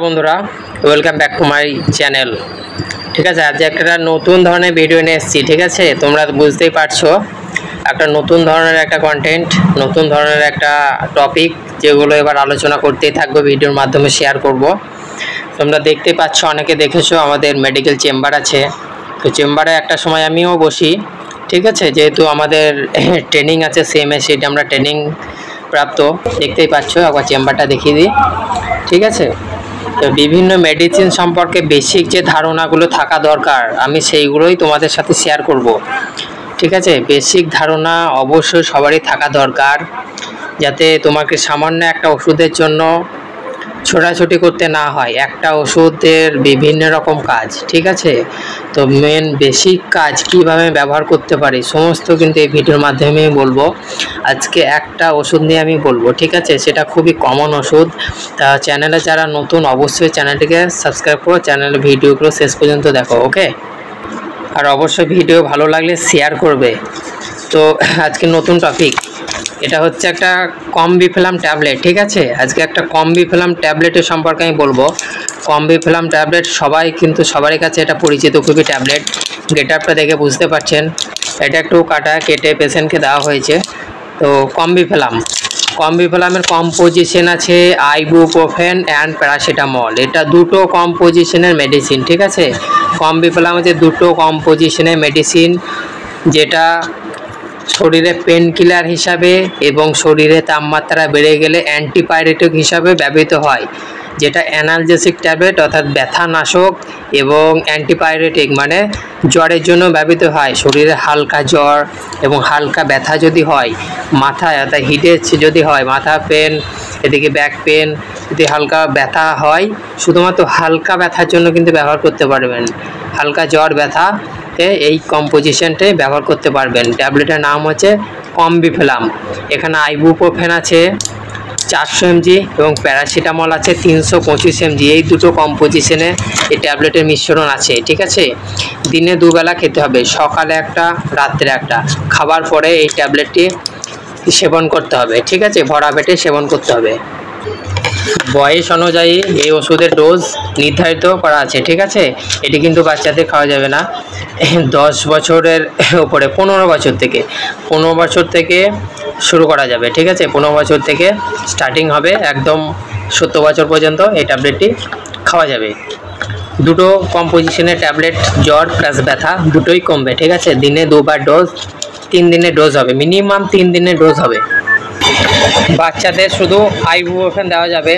বন্ধুরা welcome back to my channel. ঠিক আছে, আজ একটা নতুন ধরনের ভিডিও নিয়ে এসেছি। ঠিক আছে, তোমরা বুঝতেই পারছো একটা নতুন ধরনের একটা কন্টেন্ট, নতুন ধরনের একটা টপিক, যেগুলো এবার আলোচনা করতেই থাকবো, ভিডিওর মাধ্যমে শেয়ার করব। তোমরা দেখতেই পাচ্ছ, অনেকে দেখেছো আমাদের মেডিকেল চেম্বার আছে। তো চেম্বারে একটা সময় আমিও বসি। ঠিক আছে, যেহেতু আমাদের ট্রেনিং আছে সিএমএ, সেটা আমরা ট্রেনিং প্রাপ্ত। দেখতেই পাচ্ছ, একবার চেম্বারটা দেখিয়ে দিই। ঠিক আছে, তো বিভিন্ন মেডিসিন সম্পর্কে বেসিক যে ধারণাগুলো থাকা দরকার, আমি সেইগুলোই তোমাদের সাথে শেয়ার করব। ঠিক আছে, বেসিক ধারণা অবশ্যই সবারই থাকা দরকার, যাতে তোমাকে সামান্য একটা ওষুধের জন্য ছোটাছুটি করতে না হয়। একটা ওষুধের বিভিন্ন রকম কাজ। ঠিক আছে, তো মেন বেসিক কাজ কিভাবে ব্যবহার করতে পারি সমস্ত কিন্তু এই ভিডিওর মাধ্যমে বলবো। আজকে একটা ওষুধ নিয়ে আমি বলবো। ঠিক আছে, সেটা খুবই কমন ওষুধ। তা চ্যানেলে যারা নতুন, অবশ্যই চ্যানেলটিকে সাবস্ক্রাইব করো, চ্যানেলের ভিডিওগুলো শেষ পর্যন্ত দেখো। ওকে, আর অবশ্যই ভিডিও ভালো লাগলে শেয়ার করবে। তো আজকে নতুন টপিক, এটা হচ্ছে একটা কম্বিফ্লাম ট্যাবলেট। ঠিক আছে, আজকে একটা কম্বিফ্লাম ট্যাবলেটের সম্পর্কে আমি বলবো। কম্বিফ্লাম ট্যাবলেট সবাই কিন্তু সবারই কাছে এটা পরিচিত খুবই ট্যাবলেট। গেট আপটা দেখে বুঝতে পারছেন, এটা একটু কেটে পেশেন্টকে দেওয়া হয়েছে। তো কম্বিফ্লামের কম্পোজিশন আছে আইবুপ্রোফেন অ্যান্ড প্যারাসিটামল। এটা দুটো কম্পোজিশনের মেডিসিন। ঠিক আছে, কম্বিফ্লাম হচ্ছে দুটো কম্পোজিশনের মেডিসিন, যেটা শরীরে পেন কিলার হিসাবে এবং শরীরে তাপমাত্রা বেড়ে গেলে অ্যান্টিপাইরেটিক হিসাবে ব্যবহৃত হয়। যেটা অ্যানালজেসিক ট্যাবলেট অর্থাৎ ব্যথানাশক, এবং অ্যান্টিপাইরেটিক মানে জ্বরের জন্য ব্যবহৃত হয়। শরীরে হালকা জ্বর এবং হালকা ব্যথা যদি হয়, মাথায় অর্থাৎ হিডেক যদি হয়, মাথা পেন, এদিকে ব্যাক পেন, যদি হালকা ব্যথা হয়, শুধুমাত্র হালকা ব্যথার জন্য কিন্তু ব্যবহার করতে পারবেন। হালকা জ্বর ব্যথা এই কম্পোজিশনটাই ব্যবহার করতে পারবেন। ট্যাবলেটের নাম হচ্ছে কম্বিফ্লাম। এখানে আইবুপ্রোফেন আছে 400 mg এবং প্যারাসিটামল আছে 325 mg। এই দুটো কম্পোজিশনে এই ট্যাবলেটের মিশ্রণ আছে। ঠিক আছে, দিনে দুবেলা খেতে হবে, সকালে একটা, রাত্রে একটা। খাবার পরে এই ট্যাবলেটটি সেবন করতে হবে। ঠিক আছে, ভরা পেটে সেবন করতে হবে। বয়স অনুযায়ী এই ওষুধের ডোজ নির্ধারিত করা আছে। ঠিক আছে, এটি কিন্তু বাচ্চাদের খাওয়া যাবে না। 10 বছরের উপরে 15 বছর থেকে শুরু করা যাবে। ঠিক আছে, 15 বছর থেকে স্টার্টিং হবে, একদম 70 বছর পর্যন্ত এই ট্যাবলেটটি খাওয়া যাবে। দুটো কম্পোজিশনের ট্যাবলেট, জ্বর প্লাস ব্যথা দুটোই কমবে। ঠিক আছে, দিনে দুবার ডোজ, 3 দিনের ডোজ হবে, মিনিমাম 3 দিনের ডোজ হবে। বাচ্চাদের শুধু আইবুপ্রোফেন দেওয়া যাবে,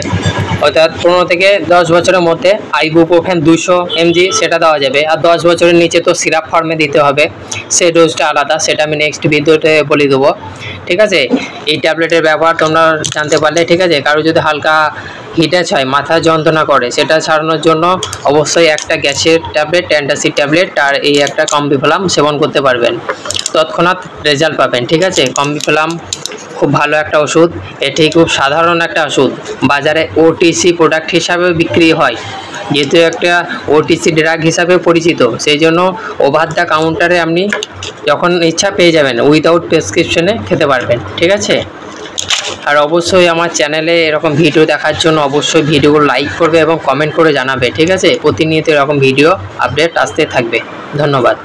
অর্থাৎ 15 থেকে 10 বছরের মধ্যে আইবুপ্রোফেন 200 mg সেটা দেওয়া যাবে। আর 10 বছরের নিচে তো সিরাপ ফর্মে দিতে হবে, সেই ডোজটা আলাদা, সেটা আমি নেক্সট ভিডিওতে বলে দেবো। ঠিক আছে, এই ট্যাবলেটের ব্যবহার তোমরা জানতে পারলে। ঠিক আছে, কারো যদি হালকা হিডেক হয়, মাথা যন্ত্রণা করে, সেটা ছাড়ানোর জন্য অবশ্যই একটা গ্যাসের ট্যাবলেট, অ্যান্টাসিড ট্যাবলেট আর এই একটা কম্বিফ্লাম সেবন করতে পারবেন, তৎক্ষণাৎ রেজাল্ট পাবেন। ঠিক আছে, কম্বিফ্লাম খুব ভালো একটা ওষুধ। এটি খুব সাধারণ একটা ওষুধ, বাজারে ওটিসি প্রোডাক্ট হিসাবে বিক্রি হয়। যেহেতু একটা ওটিসি ড্রাগ হিসাবে পরিচিত, সেই জন্য ওভার দ্য কাউন্টারে আপনি যখন ইচ্ছা পেয়ে যাবেন, উইদাউট প্রেসক্রিপশনে খেতে পারবেন। ঠিক আছে, আর অবশ্যই আমার চ্যানেলে এরকম ভিডিও দেখার জন্য অবশ্যই ভিডিওগুলো লাইক করবে এবং কমেন্ট করে জানাবে। ঠিক আছে, প্রতিনিয়ত এরকম ভিডিও আপডেট আসতে থাকবে। ধন্যবাদ।